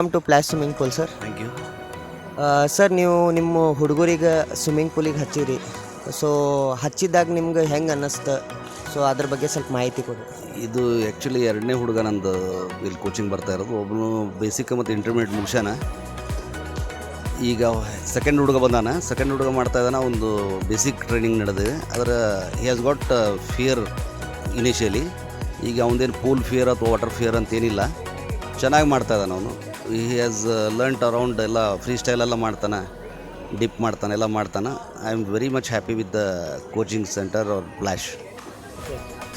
Welcome to ಪ್ಲಾಸ್ swimming pool sir. Thank you. Sir ನೀವು ನಿಮ್ಮ ಹುಡುಗರಿಗೆ ಸ್ವಿಮ್ಮಿಂಗ್ ಪೂಲಿಗೆ ಹಚ್ಚಿರಿ. ಸೊ ಹಚ್ಚಿದಾಗ ನಿಮ್ಗೆ ಹೆಂಗೆ ಅನ್ನಿಸ್ತು? ಸೊ ಅದ್ರ ಬಗ್ಗೆ ಸ್ವಲ್ಪ ಮಾಹಿತಿ ಕೊಡಿ. ಇದು ಆ್ಯಕ್ಚುಲಿ ಎರಡನೇ ಹುಡುಗ ನಂದು ಇಲ್ಲಿ ಕೋಚಿಂಗ್ ಬರ್ತಾ ಇರೋದು. ಒಬ್ಬನು ಬೇಸಿಕ್ ಮತ್ತು ಇಂಟರ್ಮೀಡಿಯೇಟ್ ಮುಗಿಸ್ಯಾನ. ಈಗ ಸೆಕೆಂಡ್ ಹುಡುಗ ಬಂದಾನ. ಸೆಕೆಂಡ್ ಹುಡುಗ ಮಾಡ್ತಾ ಇದ್ದಾನೆ. ಒಂದು ಬೇಸಿಕ್ ಟ್ರೈನಿಂಗ್ ನಡೆದು ಅದರ he has got fear initially. ಈಗ ಅವನದೇನು ಪೂಲ್ ಫಿಯರ್ ಅಥವಾ ವಾಟರ್ ಫಿಯರ್ ಅಂತೇನಿಲ್ಲ. ಚೆನ್ನಾಗಿ ಮಾಡ್ತಾ ಇದ್ದಾನೆ ಅವನು. ಹಿ ಹ್ಯಾಸ್ ಲರ್ನ್ಟ್ ಅರೌಂಡ್ ಎಲ್ಲ ಫ್ರೀ ಸ್ಟೈಲ್ ಎಲ್ಲ ಮಾಡ್ತಾನೆ, ಡಿಪ್ ಮಾಡ್ತಾನೆ, ಎಲ್ಲ ಮಾಡ್ತಾನೆ. I am very much happy with the coaching centre are flash.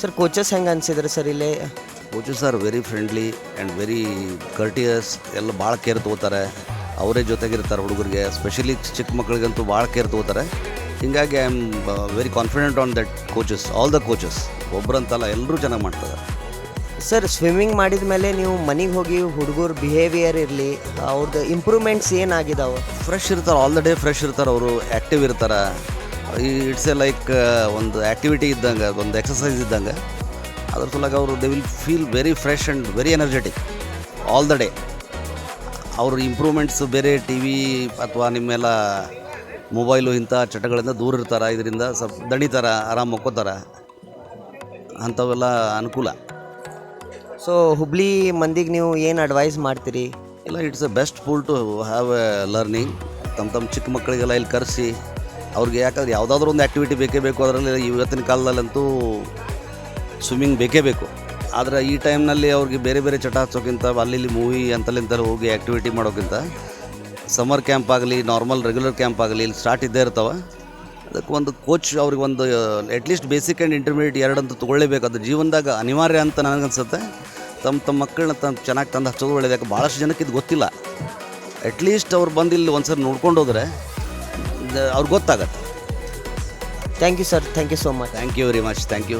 Sir coaches ಹೆಂಗೆ ಅನಿಸಿದ್ರು ಸರ್ ಇಲ್ಲಿ? Coaches are very friendly and very courteous. ಎಲ್ಲ ಭಾಳ ಕೇರ್ ತೊಗೋತಾರೆ. ಅವರೇ ಜೊತೆಗಿರ್ತಾರೆ ಹುಡುಗರಿಗೆ. ಸ್ಪೆಷಲಿ ಚಿಕ್ಕ ಮಕ್ಕಳಿಗಂತೂ ಭಾಳ ಕೇರ್ ತೊಗೋತಾರೆ. ಹೀಗಾಗಿ I am very confident on that coaches. All the coaches ಒಬ್ಬರಂತಲ್ಲ, ಎಲ್ಲರೂ ಚೆನ್ನಾಗಿ ಮಾಡ್ತಾರೆ. ಸರ್ ಸ್ವಿಮ್ಮಿಂಗ್ ಮಾಡಿದ ಮೇಲೆ ನೀವು ಮನೆಗೆ ಹೋಗಿ ಹುಡುಗರು ಬಿಹೇವಿಯರ್ ಇರಲಿ, ಅವ್ರದ್ದು ಇಂಪ್ರೂವ್ಮೆಂಟ್ಸ್ ಏನಾಗಿದ್ದಾವೆ? ಫ್ರೆಶ್ ಇರ್ತಾರೆ, ಆಲ್ ದ ಡೇ ಫ್ರೆಶ್ ಇರ್ತಾರೆ. ಅವರು ಆ್ಯಕ್ಟಿವ್ ಇರ್ತಾರೆ. ಇಟ್ಸ್ ಎ ಲೈಕ್ ಒಂದು ಆ್ಯಕ್ಟಿವಿಟಿ ಇದ್ದಂಗೆ, ಒಂದು ಎಕ್ಸಸೈಸ್ ಇದ್ದಂಗೆ. ಅದ್ರ ಸಲುವಾಗಿ ಅವರು they will feel very fresh and very energetic all the day. ಅವ್ರ ಇಂಪ್ರೂವ್ಮೆಂಟ್ಸ್ ಬೇರೆ ಟಿ ವಿ ಅಥವಾ ನಿಮ್ಮೆಲ್ಲ ಮೊಬೈಲು ಇಂಥ ಚಟಗಳಿಂದ ದೂರ ಇರ್ತಾರೆ. ಇದರಿಂದ ಸ್ವಲ್ಪ ದಣಿತಾರೆ, ಆರಾಮ ಮಕ್ಕೋತಾರೆ. ಅಂಥವೆಲ್ಲ ಅನುಕೂಲ. ಸೊ ಹುಬ್ಳಿ ಮಂದಿಗೆ ನೀವು ಏನು ಅಡ್ವೈಸ್ ಮಾಡ್ತೀರಿ? ಇಲ್ಲ, it's a best pool to have a learning. ತಮ್ಮ ಚಿಕ್ಕ ಮಕ್ಕಳಿಗೆಲ್ಲ ಇಲ್ಲಿ ಕರೆಸಿ ಅವ್ರಿಗೆ, ಯಾಕಂದ್ರೆ ಯಾವುದಾದ್ರೂ ಒಂದು ಆ್ಯಕ್ಟಿವಿಟಿ ಬೇಕೇ ಬೇಕು. ಅದರಲ್ಲಿ ಇವತ್ತಿನ ಕಾಲದಲ್ಲಂತೂ ಸ್ವಿಮ್ಮಿಂಗ್ ಬೇಕೇ ಬೇಕು. ಆದರೆ ಈ ಟೈಮ್ನಲ್ಲಿ ಅವ್ರಿಗೆ ಬೇರೆ ಬೇರೆ ಚಟ ಹಚ್ಚೋಕ್ಕಿಂತ, ಅಲ್ಲಿ ಮೂವಿ ಅಂತಲ್ಲಿಂತಲ್ಲಿ ಹೋಗಿ ಆ್ಯಕ್ಟಿವಿಟಿ ಮಾಡೋಕ್ಕಿಂತ ಸಮ್ಮರ್ ಕ್ಯಾಂಪ್ ಆಗಲಿ, ನಾರ್ಮಲ್ ರೆಗ್ಯುಲರ್ ಕ್ಯಾಂಪ್ ಆಗಲಿ ಇಲ್ಲಿ ಸ್ಟಾರ್ಟ್ ಇದ್ದೇ ಇರ್ತಾವೆ. ಅದಕ್ಕೆ ಒಂದು ಕೋಚ್ ಅವ್ರಿಗೆ ಒಂದು ಅಟ್ಲೀಸ್ಟ್ ಬೇಸಿಕ್ ಆ್ಯಂಡ್ ಇಂಟರ್ಮೀಡಿಯೇಟ್ ಎರಡಂತೂ ತೊಗೊಳ್ಳೇಬೇಕು. ಅದು ಜೀವನದಾಗ ಅನಿವಾರ್ಯ ಅಂತ ನನಗನ್ಸುತ್ತೆ. ತಮ್ಮ ಮಕ್ಕಳನ್ನ ಚೆನ್ನಾಗಿ ತಂದು ಹಚ್ಚೋದು ಒಳ್ಳೇದು. ಯಾಕೆ ಭಾಳಷ್ಟು ಜನಕ್ಕೆ ಇದು ಗೊತ್ತಿಲ್ಲ. ಅಟ್ಲೀಸ್ಟ್ ಅವ್ರು ಬಂದು ಇಲ್ಲಿ ಒಂದು ಸರಿ ನೋಡ್ಕೊಂಡು ಹೋದರೆ ಅವ್ರಿಗೆ ಗೊತ್ತಾಗತ್ತೆ. Thank you sir, thank you so much. Thank you very much. Thank you.